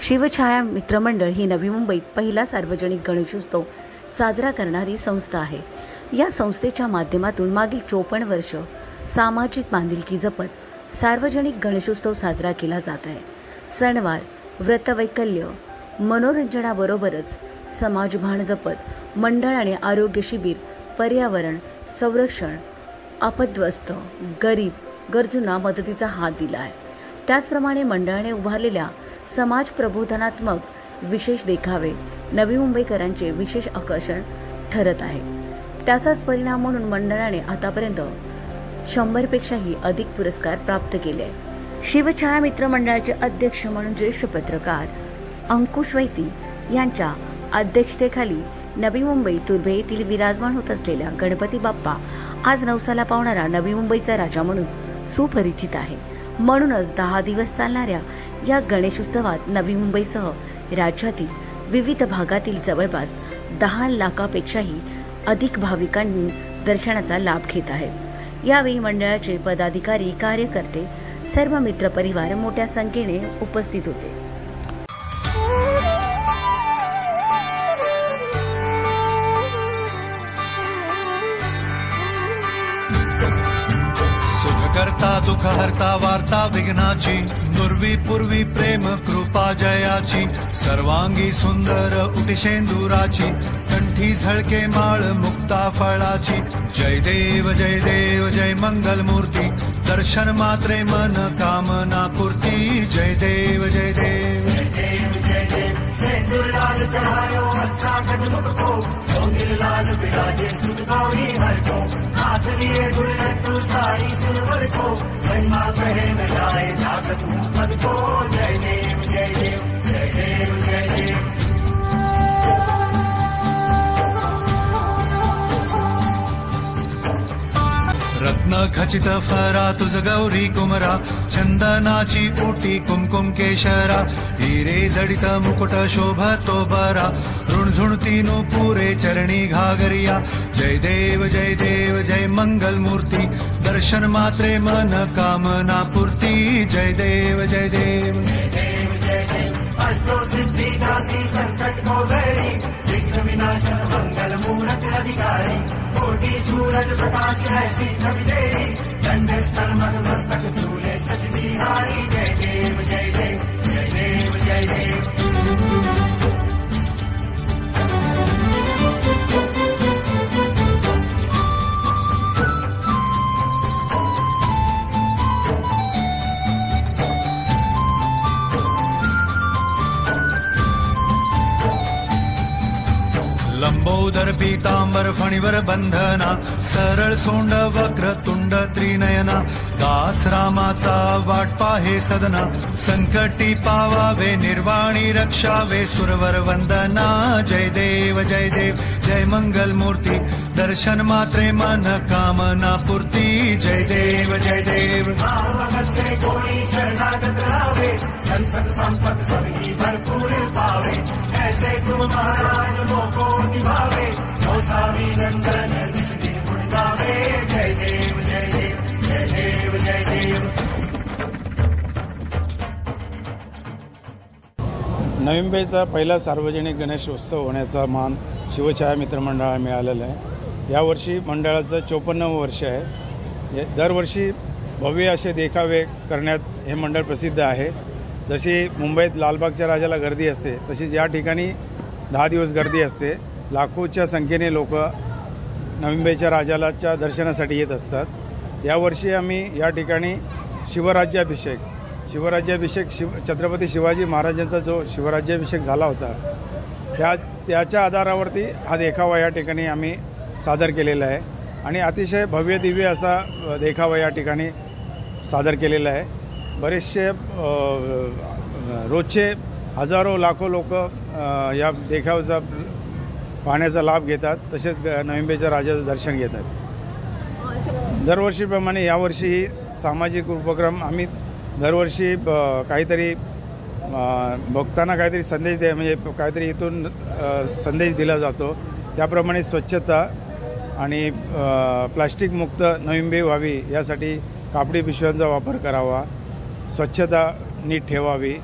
शिवछाया मित्रमंडळ ही नवी मुंबईत पहिला सार्वजनिक गणेशोत्सव साजरा करणारी संस्था आहे। या संस्थेच्या माध्यमातून मागील 54 वर्ष सामाजिक बांधिलकी जपत सार्वजनिक गणेशोत्सव साजरा केला जात आहे। सणवार, व्रतवैकल्य, मनोरंजनाबरोबरच समाजभान जपत मंडळ आणि आरोग्य शिबिर, पर्यावरण संरक्षण, आपद्ग्रस्त, गरीब, गरजूंना मदतीचा हात दिला आहे। त्याचप्रमाणे मंडळाने उभारलेल्या समाज प्रबोधनात्मक विशेष देखावे नवी मुंबईकरांचे विशेष आकर्षण ठरत आहे। त्याचाच परिणाम म्हणून मंडळाने आतापर्यंत 100 पेक्षाही अधिक पुरस्कार प्राप्त केले आहेत। शिवछाया मित्रमंडळाचे अध्यक्ष म्हणून ज्येष्ठ पत्रकार अंकुश वैती यांच्या अध्यक्षतेखाली नवी मुंबई तुर्भे येथील विराजमान होत असलेल्या गणपती बाप्पा आज नवसाला पावणारा नवी मुंबईचा राजा म्हणून सुपरिचित आहे। म्हणूनच 10 दिवस चालणाऱ्या या गणेशोत्सवात नवी मुंबईसह राज्यातील विविध भागातील जवळपास 10 लाखापेक्षाही अधिक भाविकांनी दर्शनाचा लाभ घेत आहेत। यावेळी मंडळाचे पदाधिकारी, कार्यकर्ते, सर्व मित्रपरिवार मोठ्या संख्येने उपस्थित होते। करता दुख हरता वार्ता विघ्नाची, नुर्वी पूर्वी प्रेम कृपा जयाची, सर्वांगी सुंदर उटिशेंदुराची, कंठी झळके माळ मुक्ता फळाची। जय देव जय देव जय मंगल मूर्ती, दर्शन मात्रे मन कामना पूर्ती। जय देव जय देव जय देव जय देव जय दुर्लाल चढ़ायो अच्छा गजमुख को, लाल बिराजे सुख गौरी हर को, हाथ लिए गुलटू सारी सुरवर को, महिमा कहे न जाए जागत पद को। जय देव जय देव जय देव जय देव। रत्न खचित फरा तुझ गौरी कुमरा, चंदनाची ओटी कुमकुम केशरा, हिरे जडित मुकुट शोभतो बरा, ऋणझुणती पुरे चरणी घागरिया। जय देव जय देव जय मंगल मूर्ती, दर्शन मात्रे मन कामना पूर्ती। जय देव जय देव जय देव जय देव। अष्टो सिद्धि दासी संकट को हरी, विघ्न विनाशन मंगल मूरत अधिकारी, कोटि सूरज प्रकाश ऐसी छवि तेरी, दंड स्थल मद मस्तक झूले सच बिहारी। जय देव जय देव जय देव जय देव। लंबोदर पीतांबर फणीवर बंधना, सरळ सोंड वक्र तुंड त्रिनयना, दास रामाचा वाट पाहे सदना, संकटी पावावे निर्वाणी रक्षावे सुरवर वंदना। जय देव जय देव जय मंगल मूर्ती, दर्शन मात्रे मन कामना पूर्ती। जय देव जय देव। कोई शरणागत रावे, संतत संपत सभी भरपूर पावे, ऐसे तुम महाराज मोको निभावे, गोसावी नंदन गुण गावे। जय देव जय देव जय देव जय देव। नवी मुंबईचा पहिला सार्वजनिक गणेशोत्सव होण्याचा मान शिवछाया मित्रमंडळाला मिळालेला आहे। यावर्षी मंडळाचं 54वं वर्ष आहे। दरवर्षी भव्य असे देखावे करण्यात हे मंडळ प्रसिद्ध आहे। जशी मुंबईत लालबागच्या राजाला गर्दी असते, तशीच या ठिकाणी 10 दिवस गर्दी असते। लाखोच्या संख्येने लोक नवी मुंबईच्या राजालाच्या दर्शनासाठी येत असतात। यावर्षी आम्ही या ठिकाणी शिवराज्याभिषेक छत्रपती शिवाजी महाराजांचा जो शिवराज्याभिषेक झाला होता, त्याच्या आधारावरती हा देखावा या ठिकाणी आम्ही सादर केलेला आहे आणि अतिशय भव्य दिव्य असा देखावा या ठिकाणी सादर केलेला आहे। बरेचसे रोजचे हजारो लाखो लोक या देखाव्याचा पाहण्याचा लाभ घेतात, तसेच नवी मुंबईच्या राजाचं दर्शन घेतात। दरवर्षीप्रमाणे यावर्षीही सामाजिक उपक्रम आम्ही दरवर्षी काहीतरी भक्तांना काहीतरी संदेश म्हणजे काहीतरी इथून संदेश दिला जातो। त्याप्रमाणे स्वच्छता आणि प्लास्टिक मुक्त नवी मुंबई व्हावी यासाठी कापडी पिशव्यांचा वापर करावा, स्वच्छता नीट ठेवावी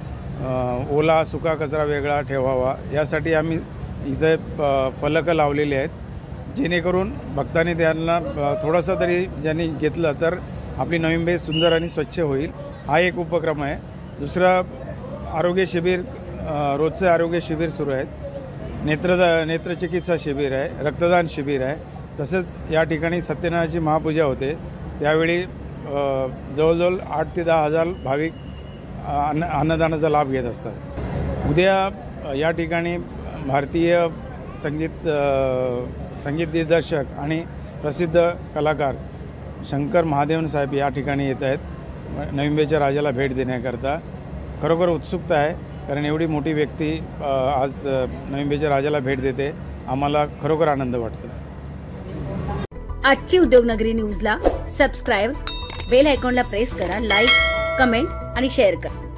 ओला सुका कचरा वेगळा ठेवावा यासाठी आम्ही इथे फलक लावलेले आहेत, जेणेकरून भक्तांनी त्यांना थोडंसं तरी ज्यांनी घेतलं तर आपली नवी मुंबई सुंदर आणि स्वच्छ होईल, हा एक उपक्रम आहे. दुसरा आरोग्य शिबिर, रोजचे आरोग्य शिबिर सुरू आहेत. नेत्रचिकित्सा शिबिर आहे, रक्तदान शिबिर आहे. तसेच या ठिकाणी सत्यनारायणाची महापूजा होते, त्यावेळी जवळजवळ 8 ते 10 हजार भाविक अन्नदानाचा लाभ घेत असतात. उद्या या ठिकाणी भारतीय संगीत दिग्दर्शक आणि प्रसिद्ध कलाकार शंकर महादेवन साहेब या ठिकाणी येत आहेत नवी मुंबईच्या राजाला भेट देण्याकरता. खरोखर उत्सुकता आहे, कारण एवढी मोठी व्यक्ती आज नवी मुंबईच्या राजाला भेट देते, आम्हाला खरोखर आनंद वाटतो. आजची उद्योगनगरी न्यूजला सबस्क्राईब, बेल आयकॉनला प्रेस करा, लाईक, कमेंट आणि शेअर करा.